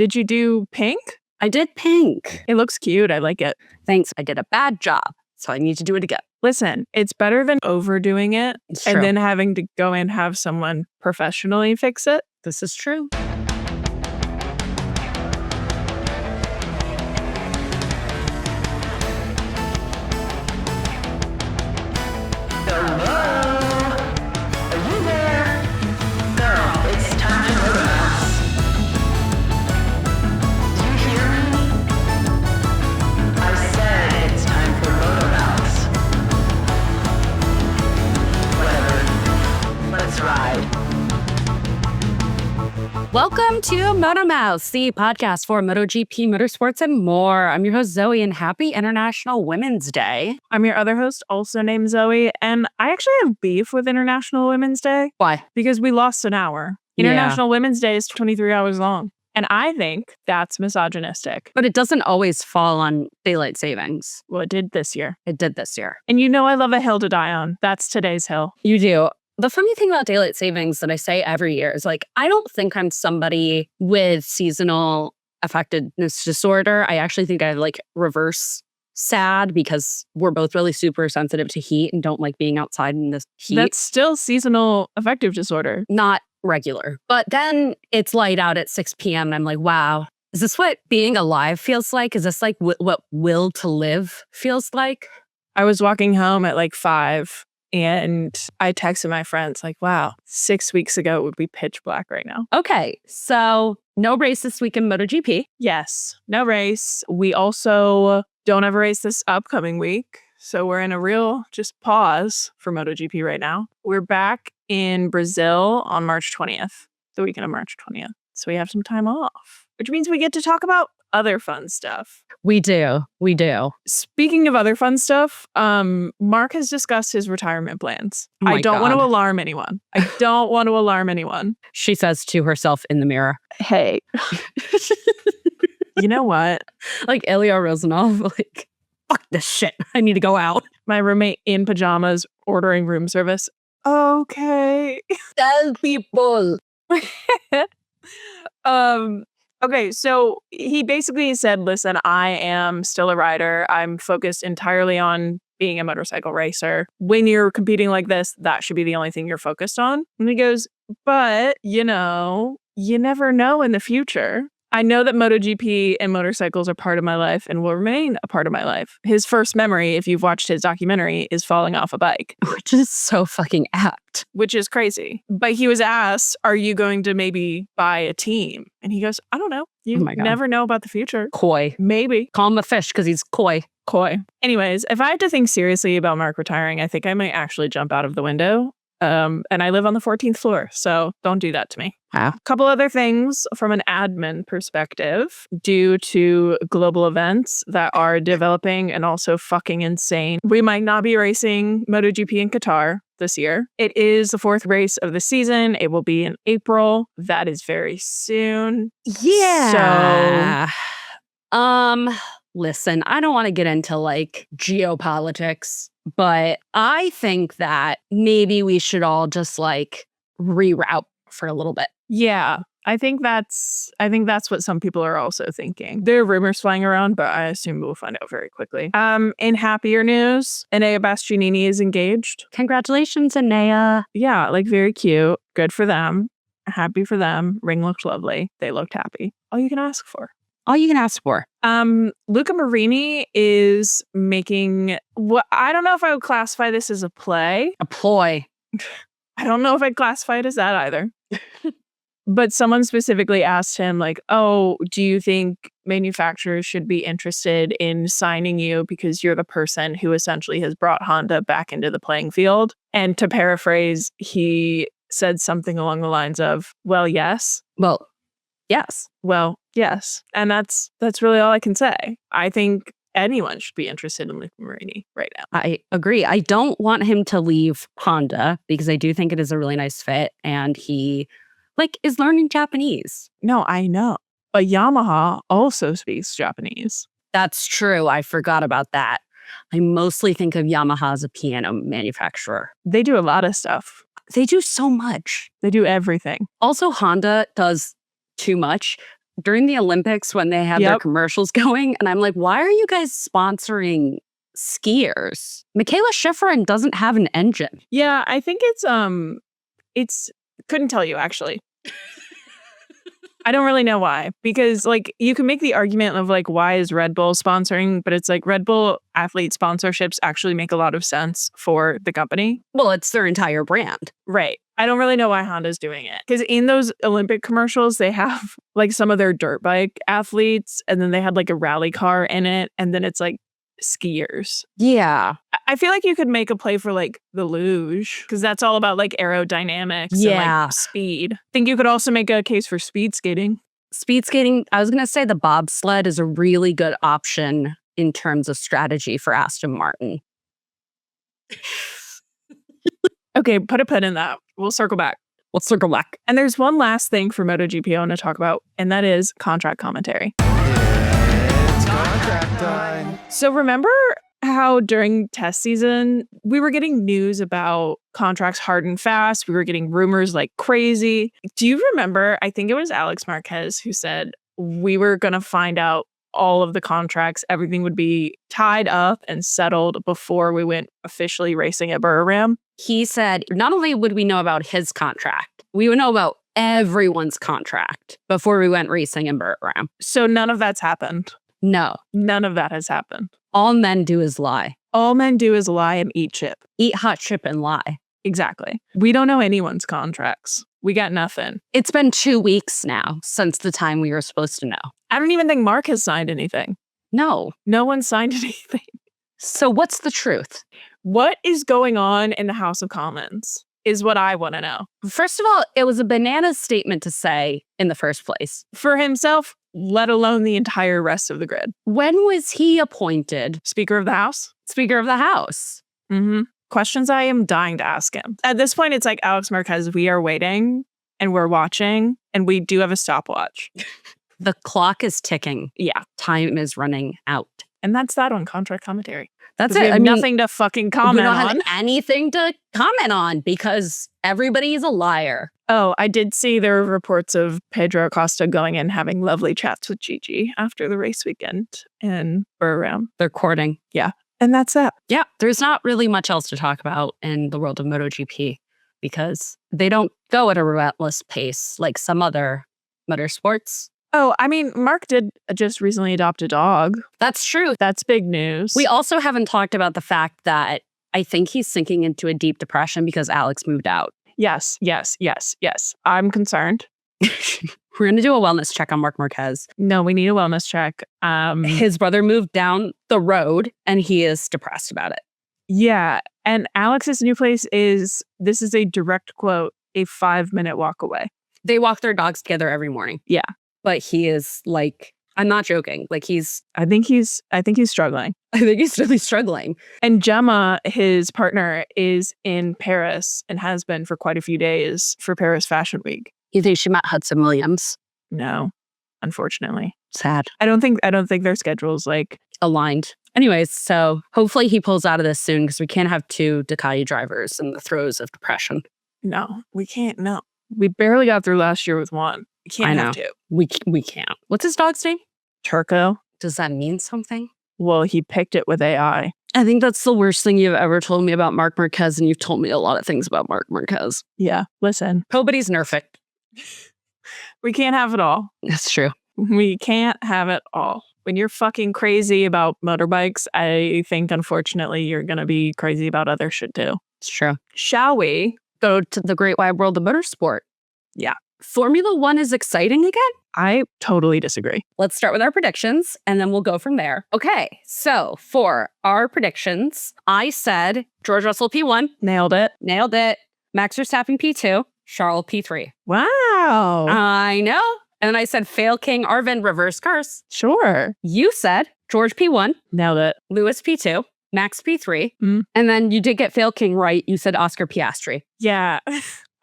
Did you do pink? I did pink. It looks cute. I like it. Thanks. I did a bad job, so I need to do it again. Listen, it's better than overdoing it It's and true. then having to go and have someone professionally fix it. This is true. Welcome to MotoMouths, the podcast for MotoGP, motorsports, and more. I'm your host, Zoe, and happy International Women's Day. I'm your other host, also named Zoe, and I actually have beef with International Women's Day. Why? Because we lost an hour. International Women's Day is 23 hours long, and I think that's misogynistic. But it doesn't always fall on daylight savings. Well, it did this year. It did this year. And you know I love a hill to die on. That's today's hill. You do. The funny thing about daylight savings that I say every year is like, I don't think I'm somebody with seasonal affectiveness disorder. I actually think I have like reverse sad because we're both really super sensitive to heat and don't like being outside in this heat. That's still seasonal affective disorder. Not regular. But then it's light out at 6 p.m. and I'm like, wow, is this what being alive feels like? Is this like what will to live feels like? I was walking home at like 5. And I texted my friends like, wow, 6 weeks ago it would be pitch black right now. Okay, so no race this week in MotoGP. Yes, no race. We also don't have a race this upcoming week. So we're in a real just pause for MotoGP right now. We're back in Brazil on March 20th, the weekend of March 20th. So we have some time off, which means we get to talk about other fun stuff. We do. Speaking of other fun stuff, Marc has discussed his retirement plans. Oh I don't want to alarm anyone. She says to herself in the mirror, hey, you know what? Like Ilya Rozanov, like, fuck this shit. I need to go out. My roommate in pajamas ordering room service. Okay. Tell people. Okay, so he basically said, listen, I am still a rider. I'm focused entirely on being a motorcycle racer. When you're competing like this, that should be the only thing you're focused on. And he goes, but, you never know in the future. I know that MotoGP and motorcycles are part of my life and will remain a part of my life. His first memory, if you've watched his documentary, is falling off a bike. Which is so fucking apt. Which is crazy. But he was asked, are you going to maybe buy a team? And he goes, I don't know. You never know about the future. Coy. Maybe. Call him a fish because he's coy. Anyways, if I had to think seriously about Marc retiring, I think I might actually jump out of the window. And I live on the 14th floor, so don't do that to me. Wow. A couple other things from an admin perspective, due to global events that are developing and also fucking insane. We might not be racing MotoGP in Qatar this year. It is the 4th race of the season. It will be in April. That is very soon. Yeah. So, listen, I don't want to get into like geopolitics, but I think that maybe we should all just like reroute for a little bit. Yeah, I think that's what some people are also thinking. There are rumors flying around, but I assume we'll find out very quickly. In happier news, Enea Bastianini is engaged. Congratulations, Enea. Yeah, like very cute. Good for them. Happy for them. Ring looked lovely. They looked happy. All you can ask for. Luca Marini is making what I don't know if I would classify this as a play. A ploy. I don't know if I'd classify it as that either. But someone specifically asked him, like, oh, do you think manufacturers should be interested in signing you because you're the person who essentially has brought Honda back into the playing field? And to paraphrase, he said something along the lines of, well, yes. Yes. Well, yes. And that's really all I can say. I think anyone should be interested in Luca Marini right now. I agree. I don't want him to leave Honda because I do think it is a really nice fit and he is learning Japanese. No, I know. But Yamaha also speaks Japanese. That's true. I forgot about that. I mostly think of Yamaha as a piano manufacturer. They do a lot of stuff. They do so much. They do everything. Also, Honda does too much. during the Olympics when they had their commercials going. And I'm like, why are you guys sponsoring skiers? Michaela Schifrin doesn't have an engine. Yeah, I think it's couldn't tell you actually. I don't really know why, because like you can make the argument of like, why is Red Bull sponsoring? But it's like Red Bull athlete sponsorships actually make a lot of sense for the company. Well, it's their entire brand. Right. I don't really know why Honda's doing it, because in those Olympic commercials, they have like some of their dirt bike athletes, and then they had like a rally car in it, and then it's like skiers. Yeah. I feel like you could make a play for like the luge, because that's all about like aerodynamics and like speed. I think you could also make a case for speed skating. Speed skating, I was going to say the bobsled is a really good option in terms of strategy for Aston Martin. Okay, put a pin in that. We'll circle back. Let's circle back. And there's one last thing for MotoGP I want to talk about, and that is contract commentary. It's contract time. So remember how during test season, we were getting news about contracts hard and fast. We were getting rumors like crazy. Do you remember? I think it was Alex Marquez who said we were going to find out all of the contracts. Everything would be tied up and settled before we went officially racing at Buriram. He said not only would we know about his contract, we would know about everyone's contract before we went racing in Buriram. So none of that's happened. No. None of that has happened. All men do is lie. All men do is lie and eat chip. Eat hot chip and lie. Exactly. We don't know anyone's contracts. We got nothing. It's been 2 weeks now since the time we were supposed to know. I don't even think Mark has signed anything. No. No one signed anything. So what's the truth? What is going on in the House of Commons is what I want to know. First of all, it was a banana statement to say in the first place. For himself, let alone the entire rest of the grid. When was he appointed Speaker of the House? Speaker of the House? Mm-hmm. Questions I am dying to ask him. At this point, it's like Alex Marquez, we are waiting and we're watching and we do have a stopwatch. The clock is ticking. Yeah. Time is running out. And that's that on contract commentary. That's it. We have nothing to fucking comment on. We don't on. have anything to comment on because everybody's a liar. Oh, I did see there were reports of Pedro Acosta going in having lovely chats with Gigi after the race weekend in Buriram. They're courting. Yeah. And that's that. Yeah. There's not really much else to talk about in the world of MotoGP because they don't go at a relentless pace like some other motorsports. Oh, I mean, Mark did just recently adopt a dog. That's true. That's big news. We also haven't talked about the fact that I think he's sinking into a deep depression because Alex moved out. Yes. I'm concerned. We're going to do a wellness check on Marc Marquez. No, we need a wellness check. His brother moved down the road and he is depressed about it. Yeah. And Alex's new place is, this is a direct quote, a 5-minute walk away. They walk their dogs together every morning. Yeah. But he is like, I'm not joking. Like I think he's struggling. I think he's really struggling. And Gemma, his partner, is in Paris and has been for quite a few days for Paris Fashion Week. You think she met Hudson Williams? No, unfortunately. Sad. I don't think their schedule's like aligned. Anyways, so hopefully he pulls out of this soon because we can't have 2 Ducati drivers in the throes of depression. No, we can't. No. We barely got through last year with one. We can't have 2. We can't. What's his dog's name? Turco. Does that mean something? Well, he picked it with AI. I think that's the worst thing you've ever told me about Marc Marquez, and you've told me a lot of things about Marc Marquez. Yeah, listen. Nobody's perfect. We can't have it all. That's true. We can't have it all. When you're fucking crazy about motorbikes, I think, unfortunately, you're going to be crazy about other shit too. It's true. Shall we go to the great wide world of motorsport? Yeah. Formula One is exciting again? I totally disagree. Let's start with our predictions, and then we'll go from there. Okay, so for our predictions, I said George Russell P1. Nailed it. Max Verstappen P2. Charles P3. Wow. I know. And then I said Fail King Arvin reverse curse. Sure. You said George P1. Nailed it. Lewis P2. Max P3. And then you did get Fail King right. You said Oscar Piastri. Yeah.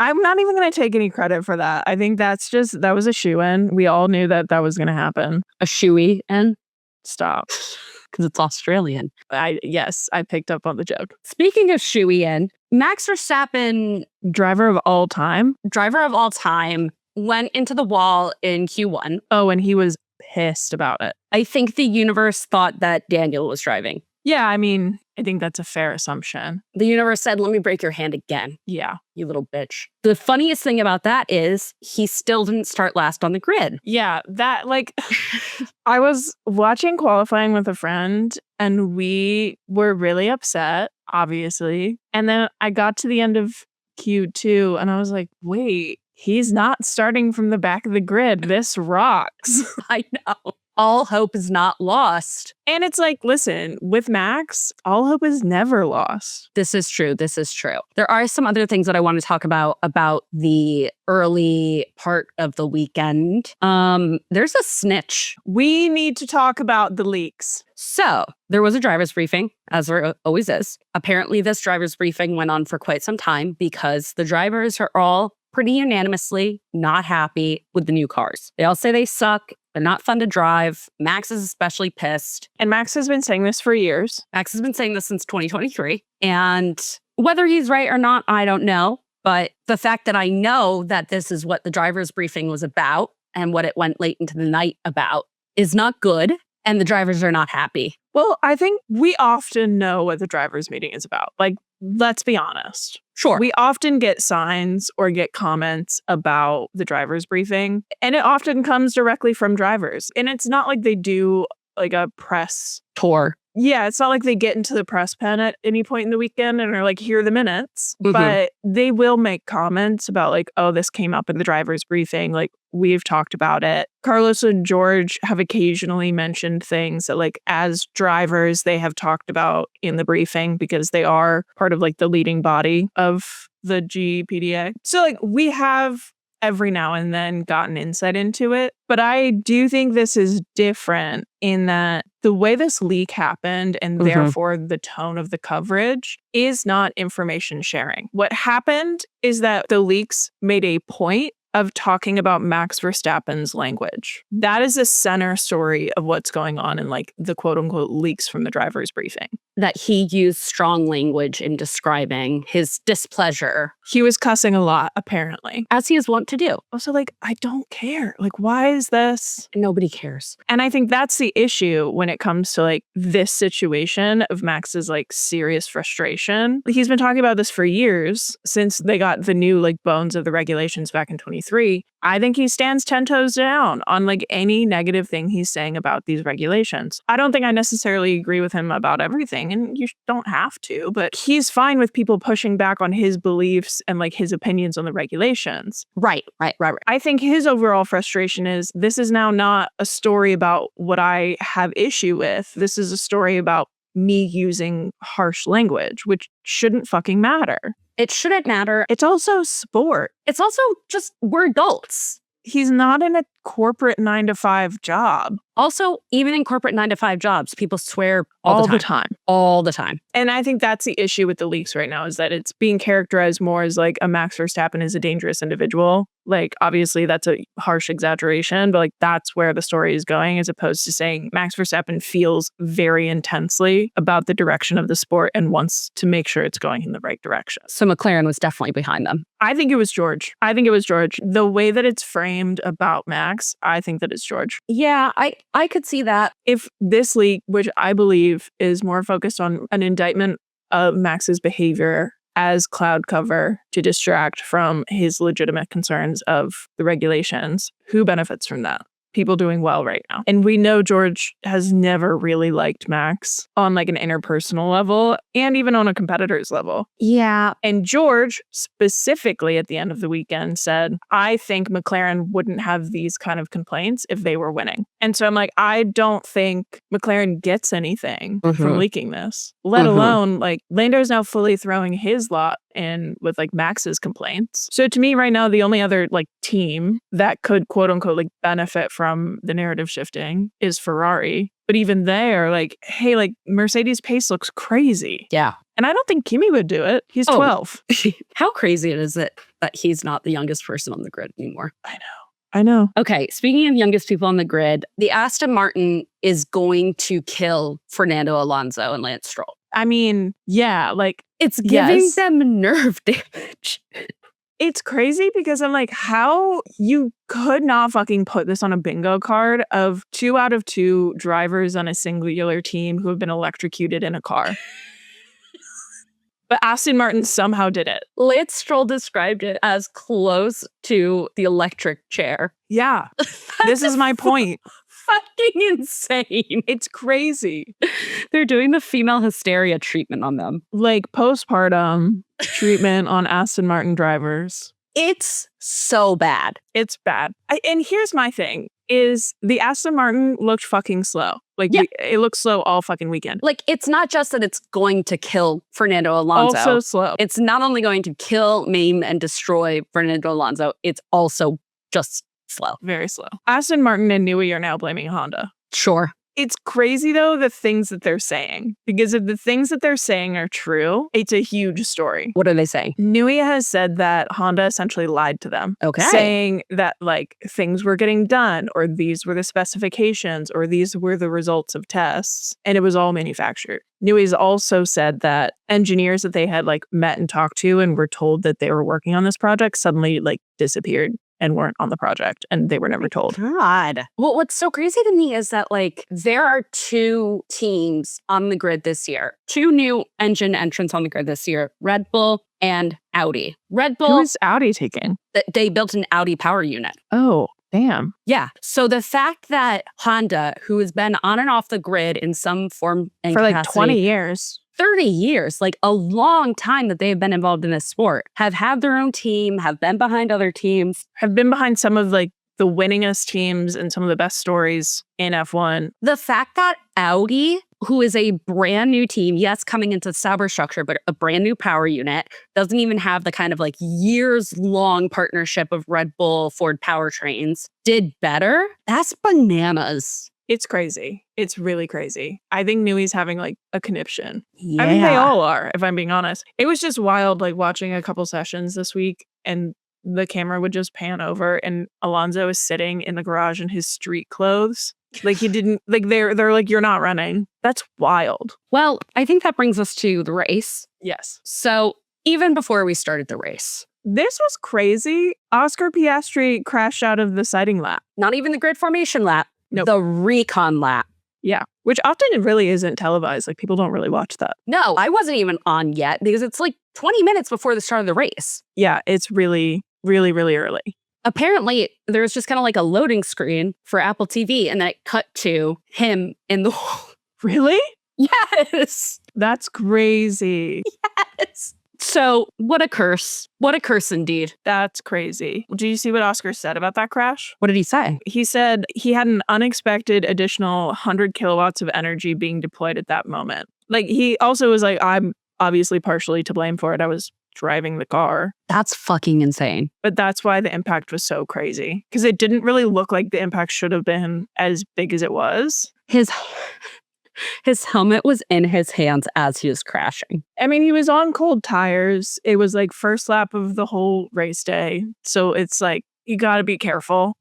I'm not even going to take any credit for that. I think that was a shoe-in. We all knew that was going to happen. A shoey-in? Stop. Because it's Australian. Yes, I picked up on the joke. Speaking of shoey-in, Max Verstappen, driver of all time, went into the wall in Q1. Oh, and he was pissed about it. I think the universe thought that Daniel was driving. Yeah, I mean, I think that's a fair assumption. The universe said, let me break your hand again, Yeah. you little bitch. The funniest thing about that is he still didn't start last on the grid. Yeah, that like I was watching qualifying with a friend and we were really upset, obviously. And then I got to the end of Q2 and I was like, wait, he's not starting from the back of the grid. This rocks. I know. All hope is not lost. And it's like, listen, with Max, all hope is never lost. This is true. This is true. There are some other things that I want to talk about the early part of the weekend. There's a snitch. We need to talk about the leaks. So there was a driver's briefing, as there always is. Apparently, this driver's briefing went on for quite some time because the drivers are all pretty unanimously not happy with the new cars. They all say they suck. They're not fun to drive. Max is especially pissed. And Max has been saying this for years. Max has been saying this since 2023. And whether he's right or not, I don't know. But the fact that I know that this is what the driver's briefing was about and what it went late into the night about is not good. And the drivers are not happy. Well, I think we often know what the driver's meeting is about. Like, let's be honest. Sure. We often get signs or get comments about the driver's briefing, and it often comes directly from drivers. And it's not like they do like a press tour. Yeah, it's not like they get into the press pen at any point in the weekend and are like, here are the minutes. Mhm. But they will make comments about like, oh, this came up in the driver's briefing. Like, we've talked about it. Carlos and George have occasionally mentioned things that like as drivers, they have talked about in the briefing because they are part of like the leading body of the GPDA. So like we have every now and then gotten insight into it. But I do think this is different in that the way this leak happened and therefore the tone of the coverage is not information sharing. What happened is that the leaks made a point of talking about Max Verstappen's language. That is the center story of what's going on in like the quote unquote leaks from the driver's briefing. That he used strong language in describing his displeasure. He was cussing a lot, apparently. As he is wont to do. Also, like, I don't care. Like, why is this? Nobody cares. And I think that's the issue when it comes to like this situation of Max's like serious frustration. He's been talking about this for years since they got the new like bones of the regulations back in 2023. I think he stands 10 toes down on like any negative thing he's saying about these regulations. I don't think I necessarily agree with him about everything, and you don't have to, but he's fine with people pushing back on his beliefs and like his opinions on the regulations. Right. I think his overall frustration is this is now not a story about what I have issue with. This is a story about me using harsh language, which shouldn't fucking matter. It shouldn't matter. It's also sport. It's also just, we're adults. He's not in a corporate 9-to-5 job. Also, even in corporate 9-to-5 jobs, people swear all the time. All the time. And I think that's the issue with the leaks right now is that it's being characterized more as like a Max Verstappen is a dangerous individual. Like, obviously, that's a harsh exaggeration, but like that's where the story is going as opposed to saying Max Verstappen feels very intensely about the direction of the sport and wants to make sure it's going in the right direction. So McLaren was definitely behind them. I think it was George. The way that it's framed about Max, I think that it's George. Yeah, I could see that. If this leak, which I believe is more focused on an indictment of Max's behavior as cloud cover to distract from his legitimate concerns of the regulations, who benefits from that? People doing well right now. And we know George has never really liked Max on like an interpersonal level and even on a competitor's level. Yeah. And George specifically at the end of the weekend said, I think McLaren wouldn't have these kind of complaints if they were winning. And so I'm like, I don't think McLaren gets anything from leaking this, let alone like Lando's now fully throwing his lot in with like Max's complaints. So to me right now, the only other like team that could quote unquote like benefit from the narrative shifting is Ferrari. But even they are like, hey, like Mercedes pace looks crazy. Yeah. And I don't think Kimi would do it. He's 12. How crazy is it that he's not the youngest person on the grid anymore? I know. Okay, speaking of youngest people on the grid, the Aston Martin is going to kill Fernando Alonso and Lance Stroll. I mean, yeah, like it's giving them nerve damage. It's crazy because I'm like, how you could not fucking put this on a bingo card of 2 out of 2 drivers on a singular team who have been electrocuted in a car. But Aston Martin somehow did it. Lance Stroll described it as close to the electric chair. Yeah. This is my point. Fucking insane. It's crazy. They're doing the female hysteria treatment on them. Like postpartum treatment on Aston Martin drivers. It's so bad. It's bad. And here's my thing, is the Aston Martin looked fucking slow. Like, Yeah. it looked slow all fucking weekend. Like, it's not just that it's going to kill Fernando Alonso. Also slow. It's not only going to kill, maim, and destroy Fernando Alonso, it's also just slow. Very slow. Aston Martin and Newey are now blaming Honda. Sure. It's crazy, though, the things that they're saying. Because if the things that they're saying are true, it's a huge story. What are they saying? Newey has said that Honda essentially lied to them. Okay. Saying that, like, things were getting done, or these were the specifications, or these were the results of tests, and it was all manufactured. Newey's also said that engineers that they had, like, met and talked to and were told that they were working on this project suddenly, like, disappeared and weren't on the project, and they were never told. God. Well, what's so crazy to me is that, like, there are 2 teams on the grid this year. 2 new engine entrants on the grid this year, Red Bull and Audi. Red Bull, Who is Audi taking? they built an Audi power unit. Oh, damn. Yeah. So the fact that Honda, who has been on and off the grid in some form and For like capacity, 20 years. 30 years, like a long time that they have been involved in this sport, have had their own team, have been behind other teams. Have been behind some of like the winningest teams and some of the best stories in F1. The fact that Audi, who is a brand new team, yes, coming into Sauber structure, but a brand new power unit, doesn't even have the kind of like years long partnership of Red Bull, Ford powertrains, did better. That's bananas. It's crazy. It's really crazy. I think Newey's having like a conniption. Yeah. I think they all are, if I'm being honest. It was just wild, like watching a couple sessions this week, and the camera would just pan over and Alonso is sitting in the garage in his street clothes. Like he didn't, like they're like, you're not running. That's wild. Well, I think that brings us to the race. Yes. So even before we started the race, This was crazy. Oscar Piastri crashed out of the sighting lap. not even the grid formation lap, Nope. the recon lap. Yeah. Which often it really isn't televised. Like people don't really watch that. No, I wasn't even on yet because it's like 20 minutes before the start of the race. Yeah. It's really, really, really early. Apparently, there was just kind of like a loading screen for Apple TV, and then it cut to him in the. Really? Yes. That's crazy. Yes. So, what a curse. What a curse indeed. That's crazy. Do you see what Oscar said about that crash? What did he say? He said he had an unexpected additional 100 kilowatts of energy being deployed at that moment. Like, he also was like, I'm obviously partially to blame for it. I was driving the car. That's fucking insane. But that's why the impact was so crazy. Because it didn't really look like the impact should have been as big as it was. His helmet was in his hands as he was crashing. I mean, he was on cold tires. It was like first lap of the whole race day. So it's like, you got to be careful.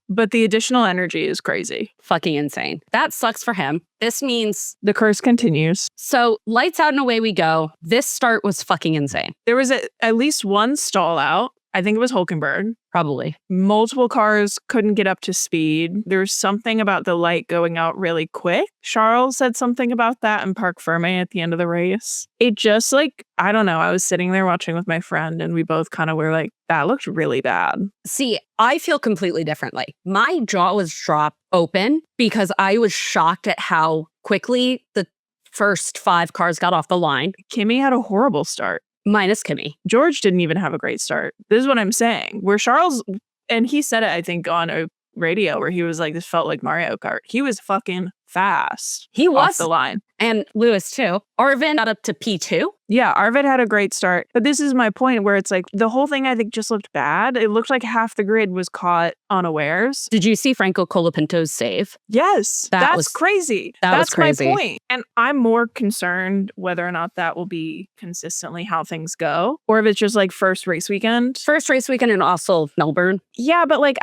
But the additional energy is crazy. Fucking insane. That sucks for him. This means, The curse continues. so lights out and away we go. This start was fucking insane. There was at least one stall out. I think it was Hulkenberg. Probably. Multiple cars couldn't get up to speed. There was something about the light going out really quick. Charles said something about that in Parc Ferme at the end of the race. It just like, I don't know. I was sitting there watching with my friend and we both kind of were like, that looked really bad. See, I feel completely differently. My jaw was dropped open because I was shocked at how quickly the first 5 cars got off the line, Kimi had a horrible start. minus Kimi. George didn't even have a great start. This is what I'm saying. Where Charles, and he said it, I think, on a radio where he was like, this felt like Mario Kart. He was fucking fast. He off was. the line. And Lewis, too. Arvin got up to P2. Yeah, Arvid had a great start. But this is my point where it's like the whole thing I think just looked bad. It looked like half the grid was caught unawares. Did you see Franco Colapinto's save? Yes, That that's was- crazy. that was That's crazy. my point. And I'm more concerned whether or not that will be consistently how things go, or if it's just like first race weekend. First race weekend and also Melbourne. Yeah, but like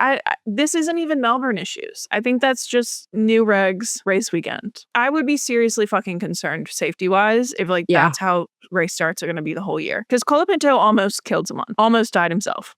this isn't even Melbourne issues. I think that's just new regs race weekend. I would be seriously fucking concerned safety wise if like Yeah. that's how race starts are going to be the whole year. Because Colapinto almost killed someone, almost died himself.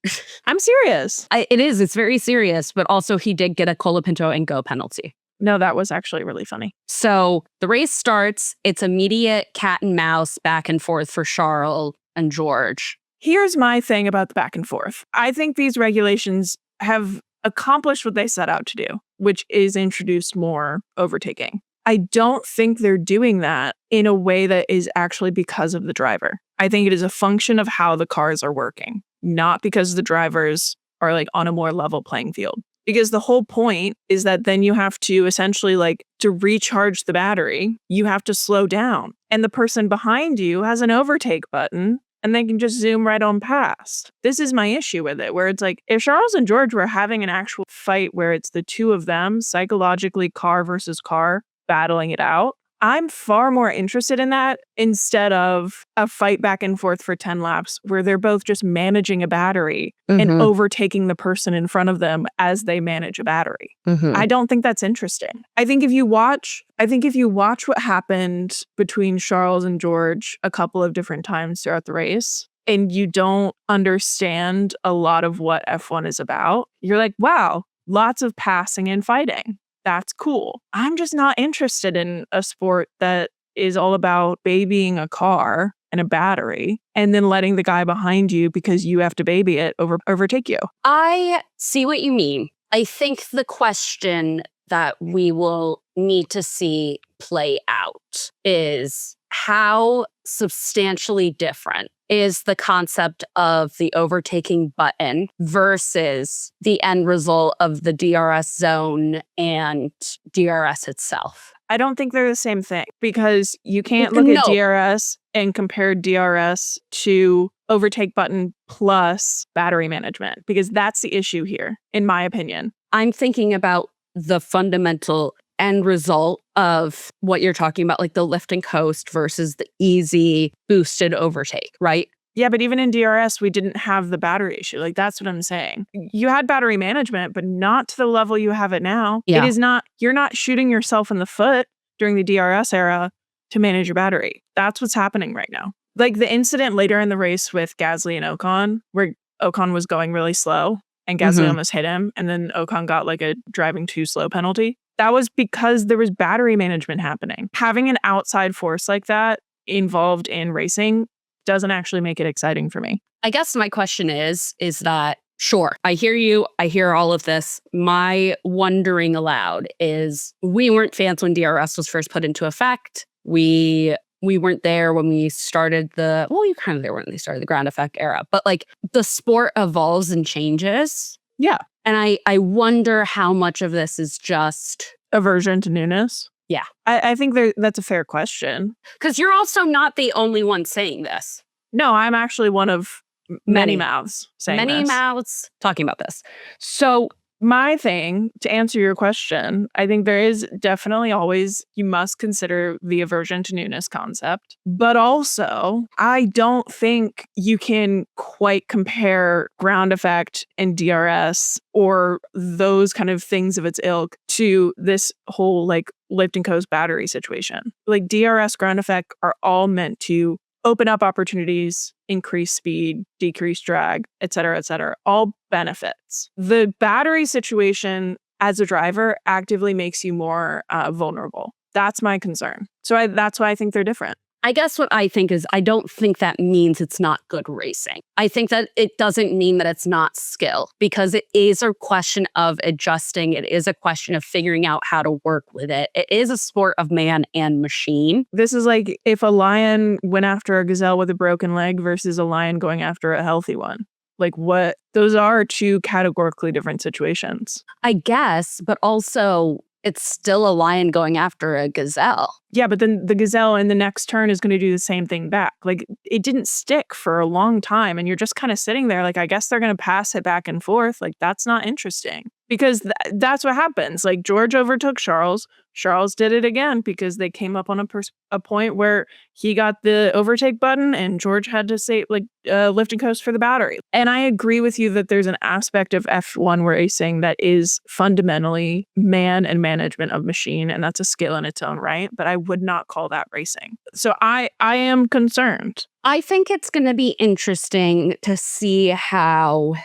I'm serious. It's very serious, but also he did get a Colapinto and go penalty. No, that was actually really funny. So the race starts. It's immediate cat and mouse back and forth for Charles and George. Here's my thing about the back and forth. I think these regulations have accomplished what they set out to do, which is introduce more overtaking. I don't think they're doing that in a way that is actually because of the driver. I think it is a function of how the cars are working, not because the drivers are like on a more level playing field. Because the whole point is that then you have to essentially like to recharge the battery, you have to slow down. And the person behind you has an overtake button and they can just zoom right on past. This is my issue with it, where it's like if Charles and George were having an actual fight where it's the two of them psychologically car versus car battling it out, I'm far more interested in that instead of a fight back and forth for 10 laps where they're both just managing a battery and overtaking the person in front of them as they manage a battery. I don't think that's interesting. I think if you watch what happened between Charles and George a couple of different times throughout the race, and you don't understand a lot of what F1 is about, you're like, wow, lots of passing and fighting. That's cool. I'm just not interested in a sport that is all about babying a car and a battery and then letting the guy behind you because you have to baby it overtake you. I see what you mean. I think the question that we will need to see play out is how substantially different is the concept of the overtaking button versus the end result of the DRS zone and DRS itself. I don't think they're the same thing because you can't look at DRS and compare DRS to overtake button plus battery management because that's the issue here, in my opinion. I'm thinking about the fundamental end result of what you're talking about, like the lift and coast versus the easy boosted overtake, right? Yeah, but even in DRS, we didn't have the battery issue. Like, that's what I'm saying. You had battery management, but not to the level you have it now. Yeah. It is not, you're not shooting yourself in the foot during the DRS era to manage your battery. That's what's happening right now. Like the incident later in the race with Gasly and Ocon, where Ocon was going really slow and Gasly almost hit him, and then Ocon got like a driving too slow penalty. That was because there was battery management happening. Having an outside force like that involved in racing doesn't actually make it exciting for me. I guess my question is that, sure, I hear you. I hear all of this. My wondering aloud is we weren't fans when DRS was first put into effect. We weren't there when we started you're kind of there when they started the ground effect era. But like the sport evolves and changes. Yeah. And I wonder how much of this is just aversion to newness. Yeah. I think that's a fair question. Because you're also not the only one saying this. No, I'm actually one of many mouths saying this. Many mouths talking about this. So my thing, to answer your question, I think there is definitely always, you must consider the aversion to newness concept. But also, I don't think you can quite compare ground effect and DRS or those kind of things of its ilk to this whole like lift and coast battery situation. Like DRS, ground effect are all meant to open up opportunities, increase speed, decrease drag, et cetera, all benefits. The battery situation as a driver actively makes you more vulnerable. That's my concern. So that's why I think they're different. I guess what I think is I don't think that means it's not good racing. I think that it doesn't mean that it's not skill because it is a question of adjusting. It is a question of figuring out how to work with it. It is a sport of man and machine. This is like if a lion went after a gazelle with a broken leg versus a lion going after a healthy one. Like what? Those are two categorically different situations. I guess, but also it's still a lion going after a gazelle. Yeah, but then the gazelle in the next turn is going to do the same thing back. Like it didn't stick for a long time and you're just kind of sitting there like, I guess they're going to pass it back and forth. Like that's not interesting. Because that's what happens. Like George overtook Charles. Charles did it again because they came up on a point where he got the overtake button and George had to say lift and coast for the battery. And I agree with you that there's an aspect of F1 racing that is fundamentally man and management of machine, and that's a skill in its own right. But I would not call that racing. So I am concerned. I think it's going to be interesting to see how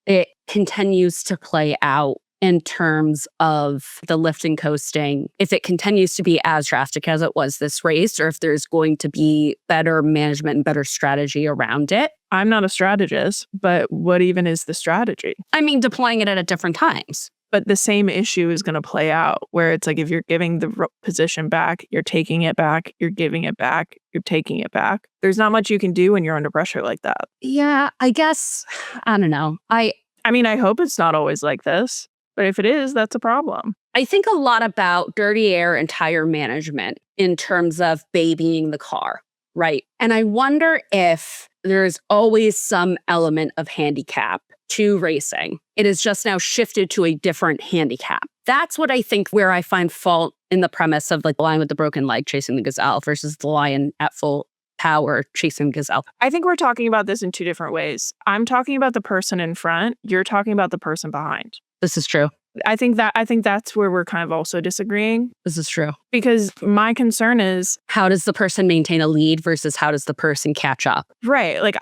it continues to play out in terms of the lift and coasting, if it continues to be as drastic as it was this race, or if there's going to be better management and better strategy around it. I'm not a strategist, but what even is the strategy? I mean, deploying it at different times. But the same issue is going to play out where it's like if you're giving the position back, you're taking it back, you're giving it back, you're taking it back. There's not much you can do when you're under pressure like that. Yeah, I guess, I don't know. I mean, I hope it's not always like this, but if it is, that's a problem. I think a lot about dirty air and tire management in terms of babying the car, right? And I wonder if there's always some element of handicap to racing. It is just now shifted to a different handicap. That's what I think where I find fault in the premise of like the lion with the broken leg chasing the gazelle versus the lion at full power chasing gazelle. I think we're talking about this in two different ways. I'm talking about the person in front. You're talking about the person behind. This is true. I think that's where we're kind of also disagreeing. This is true. Because my concern is, how does the person maintain a lead versus how does the person catch up? Right. Like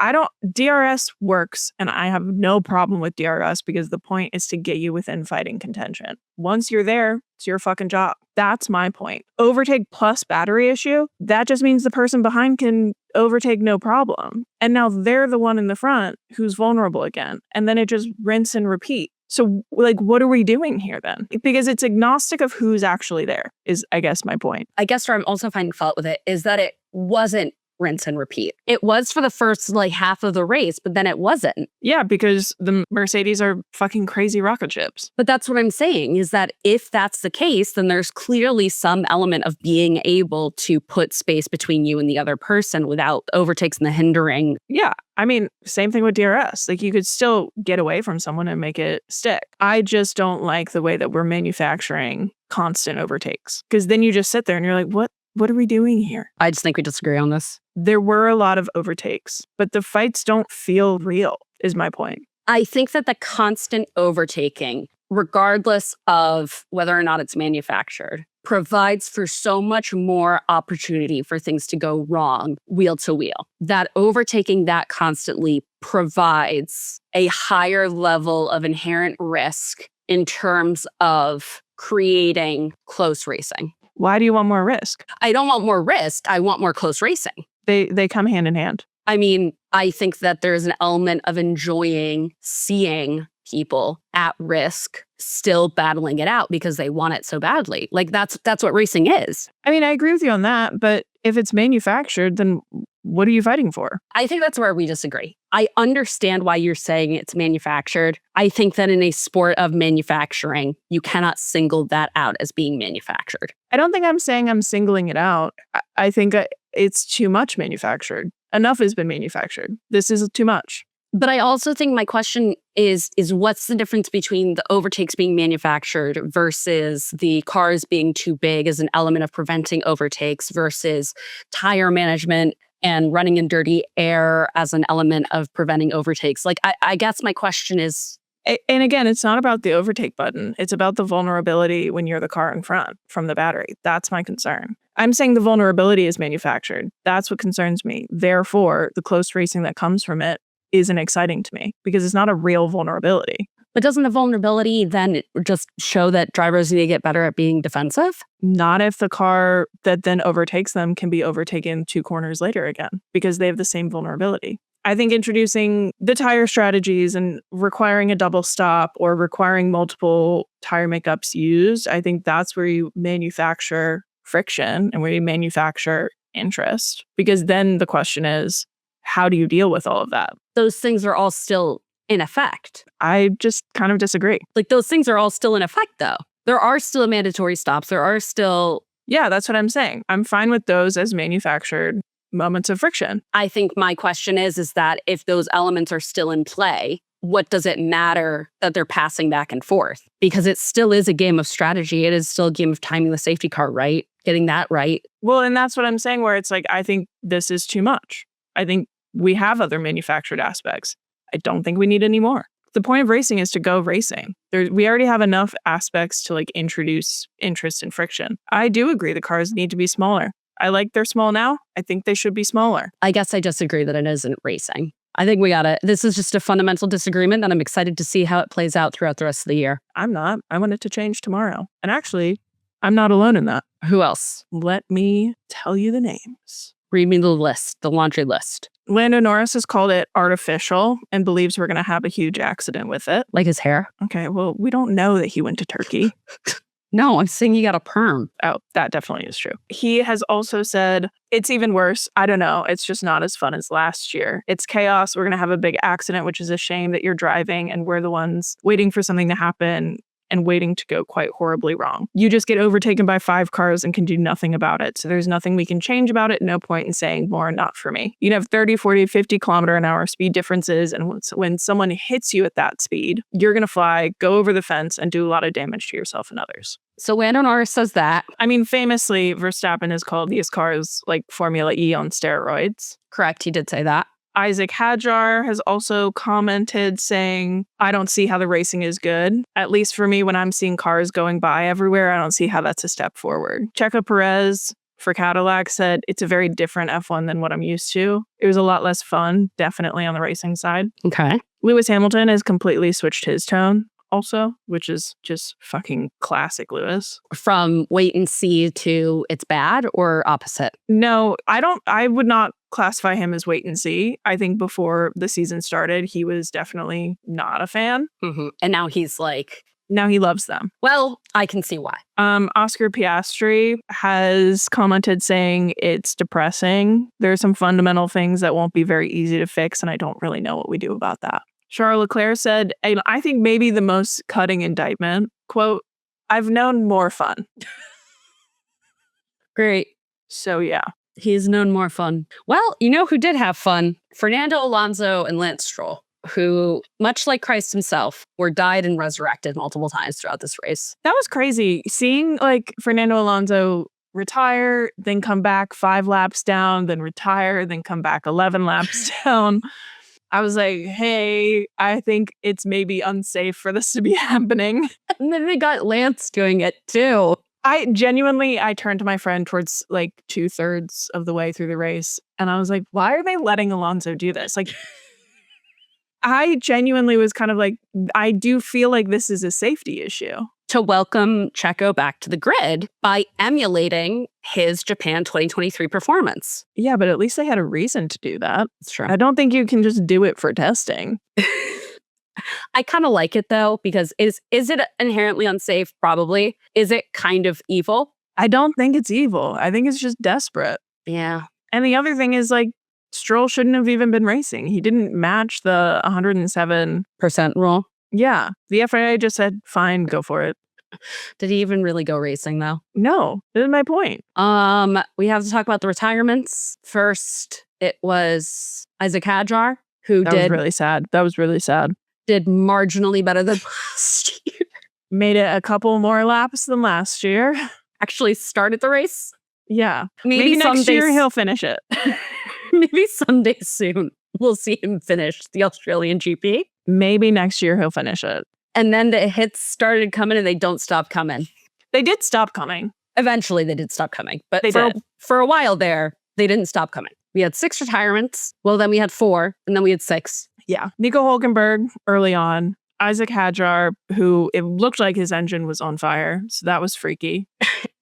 DRS works and I have no problem with DRS because the point is to get you within fighting contention. Once you're there, it's your fucking job. That's my point. Overtake plus battery issue, that just means the person behind can overtake no problem. And now they're the one in the front who's vulnerable again. And then it just rinse and repeat. So, like, what are we doing here then? Because it's agnostic of who's actually there, is, I guess, my point. I guess where I'm also finding fault with it is that it wasn't rinse and repeat. It was for the first, half of the race, but then it wasn't. Yeah, because the Mercedes are fucking crazy rocket ships. But that's what I'm saying, is that if that's the case, then there's clearly some element of being able to put space between you and the other person without overtakes and the hindering. Yeah. I mean, same thing with DRS. Like, you could still get away from someone and make it stick. I just don't like the way that we're manufacturing constant overtakes. Because then you just sit there and you're like, what are we doing here? I just think we disagree on this. There were a lot of overtakes, but the fights don't feel real, is my point. I think that the constant overtaking, regardless of whether or not it's manufactured, provides for so much more opportunity for things to go wrong wheel to wheel. That overtaking that constantly provides a higher level of inherent risk in terms of creating close racing. Why do you want more risk? I don't want more risk. I want more close racing. They come hand in hand. I mean, I think that there's an element of enjoying seeing people at risk still battling it out because they want it so badly. Like that's what racing is. I mean, I agree with you on that, but if it's manufactured, then what are you fighting for? I think that's where we disagree. I understand why you're saying it's manufactured. I think that in a sport of manufacturing, you cannot single that out as being manufactured. I don't think I'm saying I'm singling it out. I think it's too much manufactured. Enough has been manufactured. This is too much. But I also think my question is what's the difference between the overtakes being manufactured versus the cars being too big as an element of preventing overtakes versus tire management and running in dirty air as an element of preventing overtakes? Like, I guess my question is... And again, it's not about the overtake button. It's about the vulnerability when you're the car in front from the battery. That's my concern. I'm saying the vulnerability is manufactured. That's what concerns me. Therefore, the close racing that comes from it isn't exciting to me because it's not a real vulnerability. But doesn't the vulnerability then just show that drivers need to get better at being defensive? Not if the car that then overtakes them can be overtaken 2 corners later again because they have the same vulnerability. I think introducing the tire strategies and requiring a double stop or requiring multiple tire makeups used, I think that's where you manufacture friction and where you manufacture interest. Because then the question is, how do you deal with all of that? Those things are all still in effect. I just kind of disagree. Like, those things are all still in effect, though. There are still mandatory stops. There are still... Yeah, that's what I'm saying. I'm fine with those as manufactured moments of friction. I think my question is that if those elements are still in play, what does it matter that they're passing back and forth? Because it still is a game of strategy. It is still a game of timing the safety car right, getting that right. Well, and that's what I'm saying, where it's like, I think this is too much. I think we have other manufactured aspects. I don't think we need any more. The point of racing is to go racing. We already have enough aspects to like introduce interest and friction. I do agree the cars need to be smaller. I like they're small now. I think they should be smaller. I guess I disagree that it isn't racing. I think this is just a fundamental disagreement, and I'm excited to see how it plays out throughout the rest of the year. I'm not. I want it to change tomorrow. And actually, I'm not alone in that. Who else? Let me tell you the names. Read me the list, the laundry list. Lando Norris has called it artificial and believes we're going to have a huge accident with it. Like his hair? Okay, well, we don't know that he went to Turkey. No, I'm saying you got a perm. Oh, that definitely is true. He has also said, it's even worse. I don't know. It's just not as fun as last year. It's chaos. We're going to have a big accident, which is a shame that you're driving and we're the ones waiting for something to happen and waiting to go quite horribly wrong. You just get overtaken by 5 cars and can do nothing about it. So there's nothing we can change about it. No point in saying more, not for me. You can have 30, 40, 50 kilometer an hour speed differences. And when someone hits you at that speed, you're going to fly, go over the fence and do a lot of damage to yourself and others. So Lando Norris says that. I mean, famously, Verstappen has called these cars like Formula E on steroids. Correct. He did say that. Isaac Hadjar has also commented saying, I don't see how the racing is good. At least for me, when I'm seeing cars going by everywhere, I don't see how that's a step forward. Checo Perez for Cadillac said, it's a very different F1 than what I'm used to. It was a lot less fun, definitely on the racing side. Okay. Lewis Hamilton has completely switched his tone also, which is just fucking classic Lewis. From wait and see to it's bad or opposite? No, I would not classify him as wait and see. I think before the season started, he was definitely not a fan. Mm-hmm. And now he's like... Now he loves them. Well, I can see why. Oscar Piastri has commented saying it's depressing. There are some fundamental things that won't be very easy to fix, and I don't really know what we do about that. Charles Leclerc said, and I think maybe the most cutting indictment, quote, I've known more fun. Great. So yeah. He's known more fun. Well, you know who did have fun? Fernando Alonso and Lance Stroll, who, much like Christ himself, were died and resurrected multiple times throughout this race. That was crazy. Seeing like Fernando Alonso retire, then come back 5 laps down, then retire, then come back 11 laps down. I was like, hey, I think it's maybe unsafe for this to be happening. And then they got Lance doing it too. I turned to my friend towards like 2/3 of the way through the race. And I was like, why are they letting Alonso do this? Like, I genuinely was kind of like, I do feel like this is a safety issue. To welcome Checo back to the grid by emulating his Japan 2023 performance. Yeah, but at least they had a reason to do that. That's true. I don't think you can just do it for testing. I kind of like it though, because is it inherently unsafe? Probably. Is it kind of evil? I don't think it's evil. I think it's just desperate. Yeah. And the other thing is like, Stroll shouldn't have even been racing. He didn't match the 107% rule. Yeah. The FIA just said, fine, go for it. Did he even really go racing though? No, this is my point. We have to talk about the retirements. First, it was Isaac Hadjar, who was really sad. That was really sad. Did marginally better than last year. Made it a couple more laps than last year. Actually started the race. Yeah. Maybe next year he'll finish it. Maybe someday soon we'll see him finish the Australian GP. Maybe next year he'll finish it. And then the hits started coming and they don't stop coming. They did stop coming. Eventually they did stop coming. But they did. For a while there, they didn't stop coming. We had 6 retirements. Well, then we had 4 and then we had 6. Yeah. Nico Hülkenberg early on. Isaac Hadjar, who it looked like his engine was on fire. So that was freaky.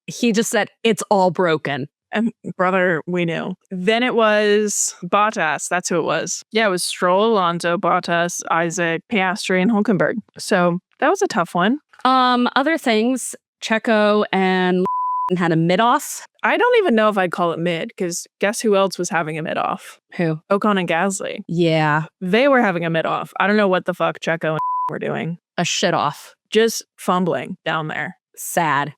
He just said, it's all broken. And brother, we knew. Then it was Bottas. That's who it was. Yeah, it was Stroll, Alonso, Bottas, Isaac, Piastri, and Hülkenberg. So that was a tough one. Other things, Checo and had a mid-off. I don't even know if I'd call it mid, because guess who else was having a mid-off? Who? Ocon and Gasly. Yeah. They were having a mid-off. I don't know what the fuck Checo and were doing. A shit-off. Just fumbling down there. Sad.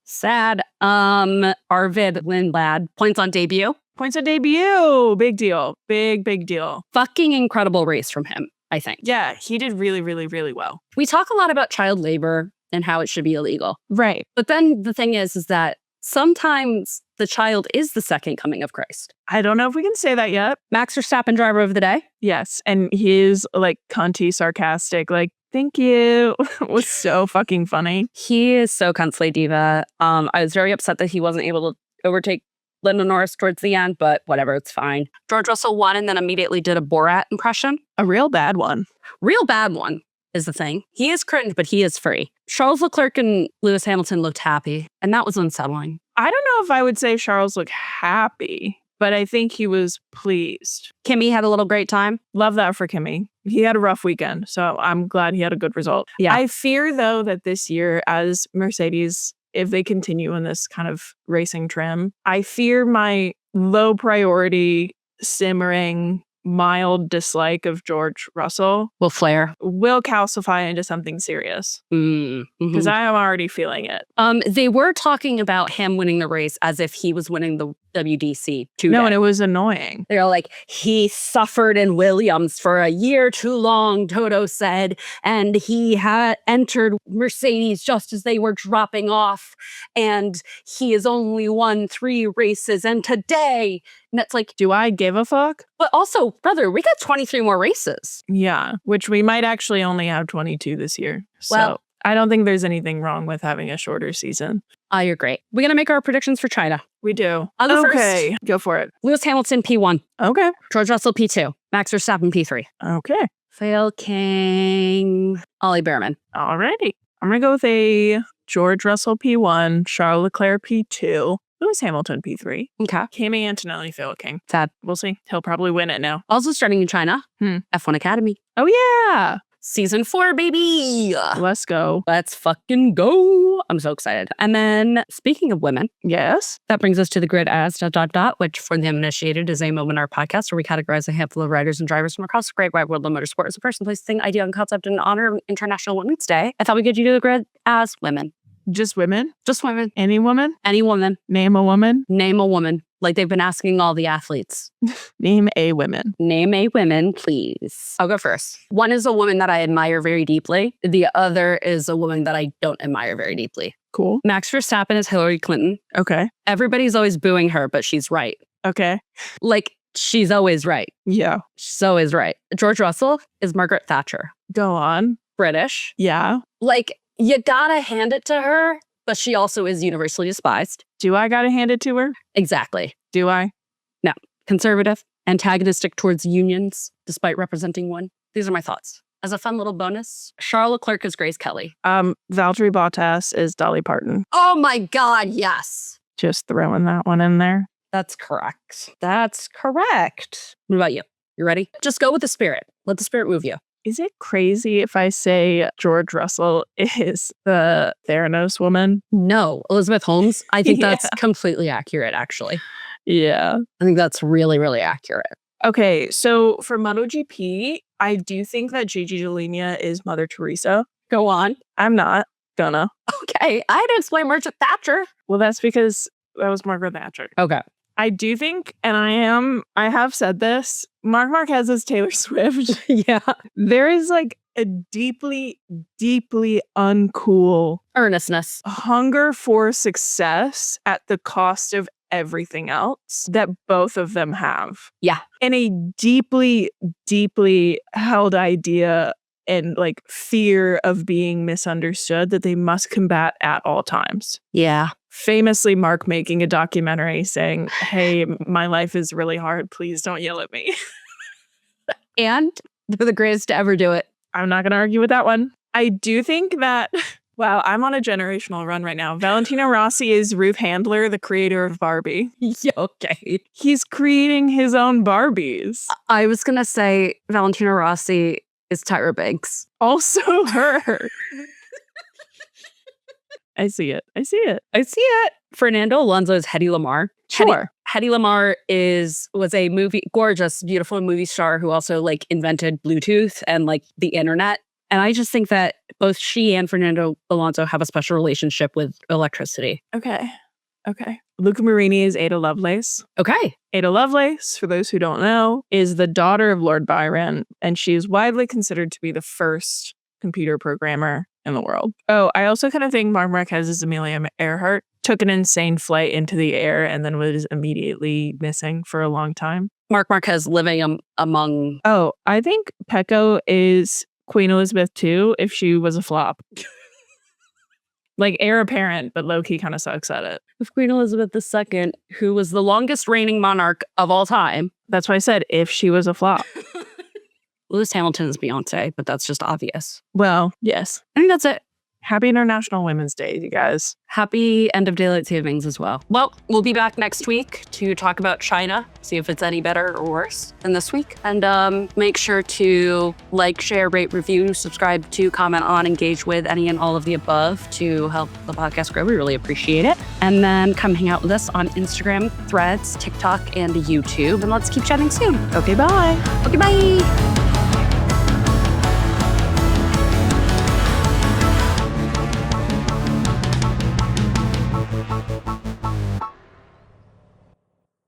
Arvid Linblad, points on debut. Points on debut. Big deal. Big deal. Fucking incredible race from him. I think. Yeah, he did really, really, really well. We talk a lot about child labor and how it should be illegal. Right. But then the thing is that sometimes the child is the second coming of Christ. I don't know if we can say that yet. Max Verstappen, driver of the day. Yes. And his like cunty sarcastic, like, thank you, was so fucking funny. He is so cuntsley diva. I was very upset that he wasn't able to overtake Lando Norris towards the end, but whatever, it's fine. George Russell won and then immediately did a Borat impression. A real bad one. Real bad one is the thing. He is cringe, but he is free. Charles Leclerc and Lewis Hamilton looked happy, and that was unsettling. I don't know if I would say Charles looked happy, but I think he was pleased. Kimmy had a little great time. Love that for Kimmy. He had a rough weekend, so I'm glad he had a good result. Yeah. I fear, though, that this year, as Mercedes, if they continue in this kind of racing trim, I fear my low priority, simmering, mild dislike of George Russell Will flare. will calcify into something serious, because I am already feeling it. They were talking about him winning the race as if he was winning the WDC today. No, and it was annoying. They're like, he suffered in Williams for a year too long, Toto said, and he had entered Mercedes just as they were dropping off, and he has only won 3 races, and today, and it's like, Do I give a fuck? but also, brother, we got 23 more races. Yeah, which we might actually only have 22 this year. So Well- I don't think there's anything wrong with having a shorter season. You're great. We're going to make our predictions for China. We do. I'll go first. Okay, go for it. Lewis Hamilton, P1. Okay. George Russell, P2. Max Verstappen, P3. Okay. Fail King. Ollie Behrman. Alrighty. I'm going to go with a George Russell P1, Charles Leclerc P2, Lewis Hamilton P3, Okay. Kimi Antonelli Phil King. Sad. We'll see. He'll probably win it now. Also starting in China, F1 Academy. Oh, yeah. Season 4, baby. Let's go. Let's fucking go. I'm so excited. And then speaking of women, Yes. that brings us to the grid as ... which for the uninitiated is a moment in our podcast where we categorize a handful of riders and drivers from across the great wide world of motorsport as a person, place, thing, idea, and concept in honor of International Women's Day. I thought we could do the grid as women. Just women? Just women. Any woman? Any woman. Name a woman? Name a woman. Like they've been asking all the athletes. Name a woman. Name a woman, please. I'll go first. One is a woman that I admire very deeply. The other is a woman that I don't admire very deeply. Cool. Max Verstappen is Hillary Clinton. Okay. Everybody's always booing her, but she's right. Okay. Like, she's always right. Yeah. She's always right. George Russell is Margaret Thatcher. Go on. British. Yeah. Like, you gotta hand it to her, but she also is universally despised. Do I gotta hand it to her? Exactly. Do I? Conservative, antagonistic towards unions, despite representing one. These are my thoughts. As a fun little bonus, Charles Leclerc is Grace Kelly. Valtteri Bottas is Dolly Parton. Oh my God, yes. Just throwing that one in there. That's correct. That's correct. What about you? You ready? Just go with the spirit. Let the spirit move you. Is it crazy if I say George Russell is the Theranos woman? No, Elizabeth Holmes. I think Yeah. that's completely accurate, actually. Yeah. I think that's really, really accurate. Okay, so for MotoGP, I do think that Gigi Dall'Igna is Mother Teresa. Go on. I'm not gonna. Okay, I had to explain Margaret Thatcher. Well, that's because that was Margaret Thatcher. Okay. I do think, and I have said this, Marc Marquez is Taylor Swift. Yeah. There is like a deeply, deeply uncool Earnestness. hunger for success at the cost of everything else that both of them have. Yeah. And a deeply, deeply held idea and like fear of being misunderstood that they must combat at all times. Yeah. Famously, Mark making a documentary saying, "Hey, my life is really hard. Please don't yell at me." And they're the greatest to ever do it. I'm not going to argue with that one. I do think that, wow, I'm on a generational run right now. Valentino Rossi is Ruth Handler, the creator of Barbie. Yeah, okay. He's creating his own Barbies. I was going to say Valentino Rossi is Tyra Banks. Also her. I see it. I see it. I see it. Fernando Alonso is Hedy Lamarr. Sure. Hedy Lamarr was a gorgeous, beautiful movie star who also like invented Bluetooth and like the internet. And I just think that both she and Fernando Alonso have a special relationship with electricity. Okay. Luca Marini is Ada Lovelace. Okay. Ada Lovelace, for those who don't know, is the daughter of Lord Byron, and she is widely considered to be the first computer programmer in the world. Oh, I also kind of think Marc Marquez's Amelia Earhart took an insane flight into the air and then was immediately missing for a long time. Marc Marquez living among... Oh, I think Pecco is Queen Elizabeth II if she was a flop. Like heir apparent, but low-key kind of sucks at it. Of Queen Elizabeth II, who was the longest reigning monarch of all time. That's why I said if she was a flop. Lewis Hamilton is Beyonce, but that's just obvious. Well, yes. I think that's it. Happy International Women's Day, you guys. Happy end of daylight savings as well. Well, we'll be back next week to talk about China, see if it's any better or worse than this week. And make sure to like, share, rate, review, subscribe to, comment on, engage with any and all of the above to help the podcast grow. We really appreciate it. And then come hang out with us on Instagram, Threads, TikTok, and YouTube. And let's keep chatting soon. Okay, bye. Okay, bye.